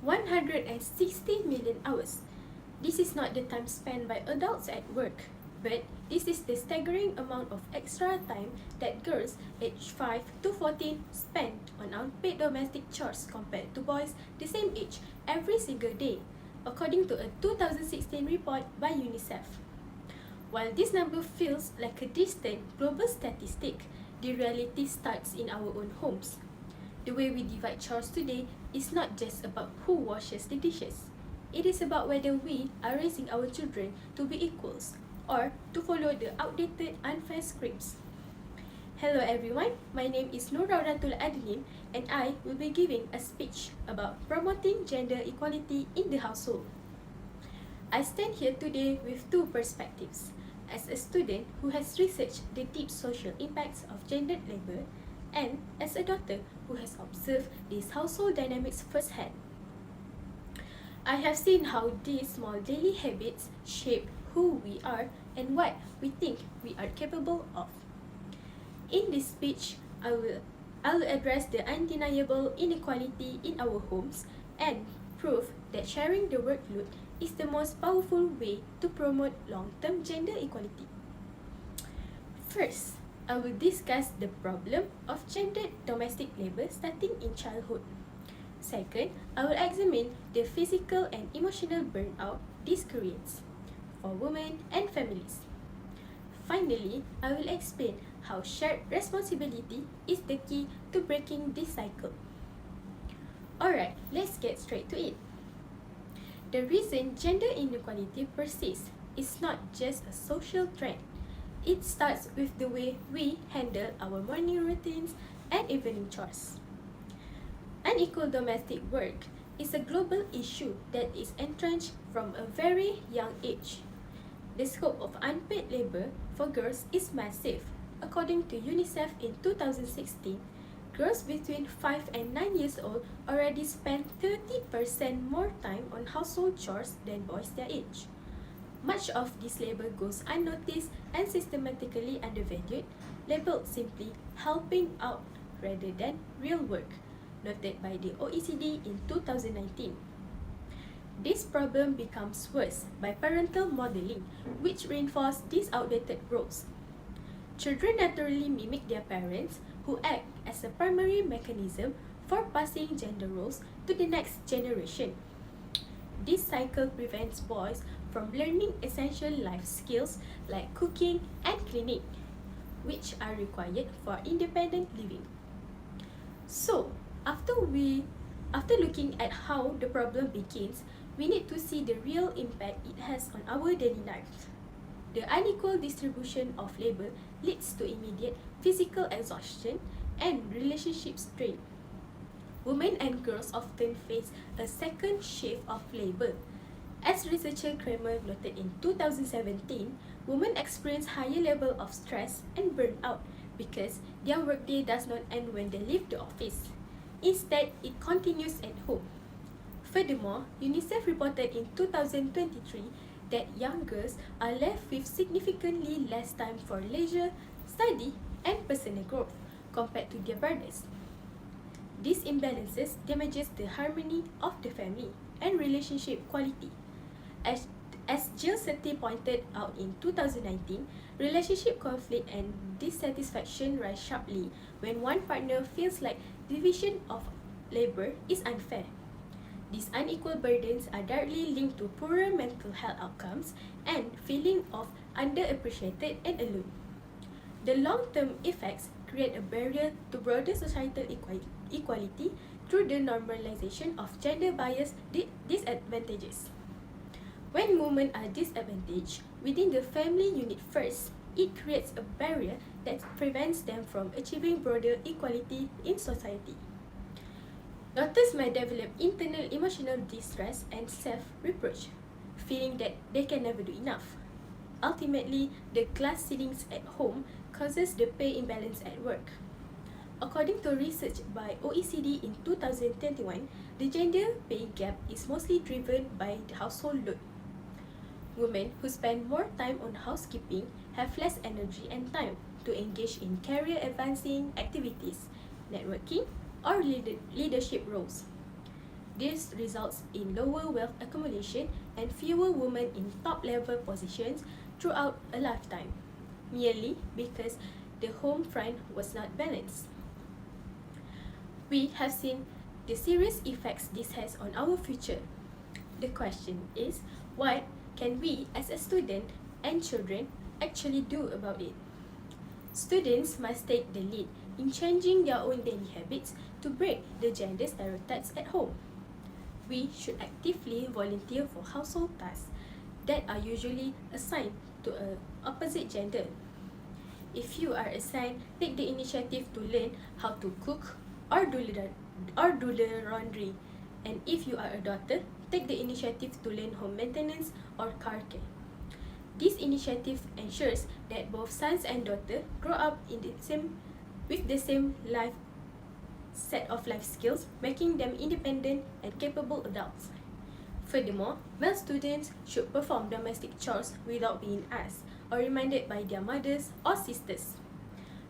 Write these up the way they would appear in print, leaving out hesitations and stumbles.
160 million hours. This is not the time spent by adults at work, but this is the staggering amount of extra time that girls aged 5 to 14 spend on unpaid domestic chores compared to boys the same age every single day, according to a 2016 report by UNICEF. While this number feels like a distant global statistic, the reality starts in our own homes. The way we divide chores today is not just about who washes the dishes. It is about whether we are raising our children to be equals or to follow the outdated unfair scripts. Hello everyone, my name is Nurauratul Adlim and I will be giving a speech about promoting gender equality in the household. I stand here today with two perspectives. As a student who has researched the deep social impacts of gendered labor, and as a daughter who has observed these household dynamics firsthand. I have seen how these small daily habits shape who we are and what we think we are capable of. In this speech, I will address the undeniable inequality in our homes and prove that sharing the workload is the most powerful way to promote long-term gender equality. First, I will discuss the problem of gendered domestic labor starting in childhood. Second, I will examine the physical and emotional burnout this creates for women and families. Finally, I will explain how shared responsibility is the key to breaking this cycle. Alright, let's get straight to it. The reason gender inequality persists is not just a social trend. It starts with the way we handle our morning routines and evening chores. Unequal domestic work is a global issue that is entrenched from a very young age. The scope of unpaid labor for girls is massive. According to UNICEF in 2016, girls between 5 and 9 years old already spend 30% more time on household chores than boys their age. Much of this labor goes unnoticed and systematically undervalued, labeled simply helping out rather than real work, noted by the OECD in 2019. This problem becomes worse by parental modeling, which reinforces these outdated roles. Children naturally mimic their parents, who act as a primary mechanism for passing gender roles to the next generation. This cycle prevents boys from learning essential life skills like cooking and cleaning, which are required for independent living. So, after looking at how the problem begins, we need to see the real impact it has on our daily lives. The unequal distribution of labor leads to immediate physical exhaustion and relationship strain. Women and girls often face a second shift of labor. As researcher Kramer noted in 2017, women experience higher level of stress and burnout because their workday does not end when they leave the office. Instead, it continues at home. Furthermore, UNICEF reported in 2023 that young girls are left with significantly less time for leisure, study, and personal growth compared to their brothers. These imbalances damages the harmony of the family and relationship quality. As Jill Sethi pointed out in 2019, relationship conflict and dissatisfaction rise sharply when one partner feels like division of labor is unfair. These unequal burdens are directly linked to poorer mental health outcomes and feeling of underappreciated and alone. The long-term effects create a barrier to broader societal equality through the normalization of gender-biased disadvantages. When women are disadvantaged within the family unit first, it creates a barrier that prevents them from achieving broader equality in society. Daughters may develop internal emotional distress and self-reproach, feeling that they can never do enough. Ultimately, the class ceilings at home causes the pay imbalance at work. According to research by OECD in 2021, the gender pay gap is mostly driven by the household load. Women who spend more time on housekeeping have less energy and time to engage in career-advancing activities, networking, or leadership roles. This results in lower wealth accumulation and fewer women in top-level positions throughout a lifetime, merely because the home front was not balanced. We have seen the serious effects this has on our future. The question is, what can we as a student and children actually do about it? Students must take the lead in changing their own daily habits to break the gender stereotypes at home. We should actively volunteer for household tasks that are usually assigned to an opposite gender. If you are a son, take the initiative to learn how to cook or do the laundry. And if you are a daughter, take the initiative to learn home maintenance or car care. This initiative ensures that both sons and daughters grow up with the same set of life skills, making them independent and capable adults. Furthermore, male students should perform domestic chores without being asked or reminded by their mothers or sisters.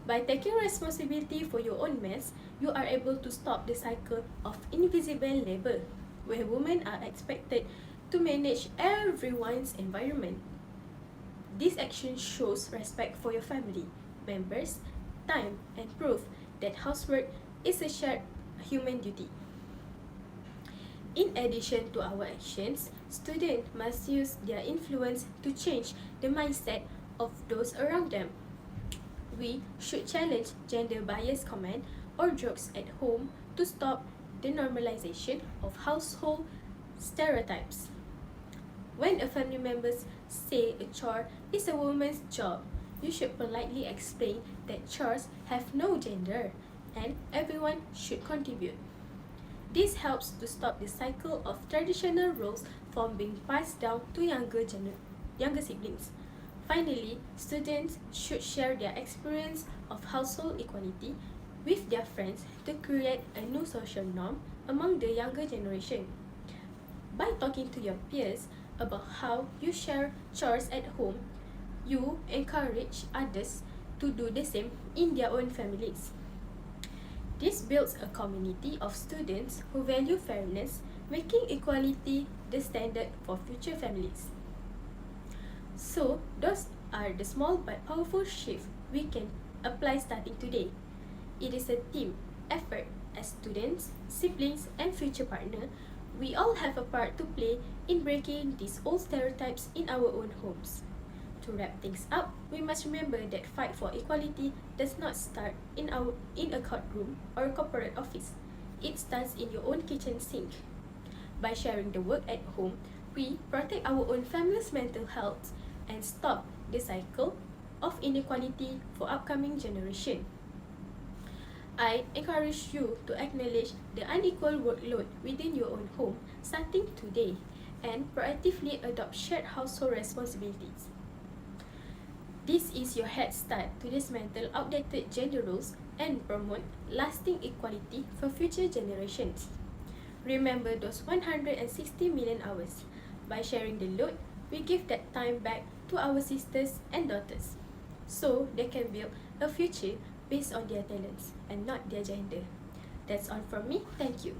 By taking responsibility for your own mess, you are able to stop the cycle of invisible labor, where women are expected to manage everyone's environment. This action shows respect for your family members, time, and proof that housework is a shared human duty. In addition to our actions, students must use their influence to change the mindset of those around them. We should challenge gender-biased comments or jokes at home to stop the normalization of household stereotypes. When a family member say a chore is a woman's job, you should politely explain that chores have no gender and everyone should contribute. This helps to stop the cycle of traditional roles from being passed down to younger siblings. Finally, students should share their experience of household equality with their friends to create a new social norm among the younger generation. By talking to your peers about how you share chores at home, you encourage others to do the same in their own families. This builds a community of students who value fairness, making equality the standard for future families. So, those are the small but powerful shifts we can apply starting today. It is a team effort as students, siblings, and future partners. We all have a part to play in breaking these old stereotypes in our own homes. To wrap things up, we must remember that fight for equality does not start in a courtroom or a corporate office. It starts in your own kitchen sink. By sharing the work at home, we protect our own family's mental health and stop the cycle of inequality for upcoming generations. I encourage you to acknowledge the unequal workload within your own home starting today and proactively adopt shared household responsibilities. This is your head start to dismantle outdated gender roles and promote lasting equality for future generations. Remember those 160 million hours. By sharing the load, we give that time back to our sisters and daughters, so they can build a future based on their talents and not their gender. That's all from me. Thank you.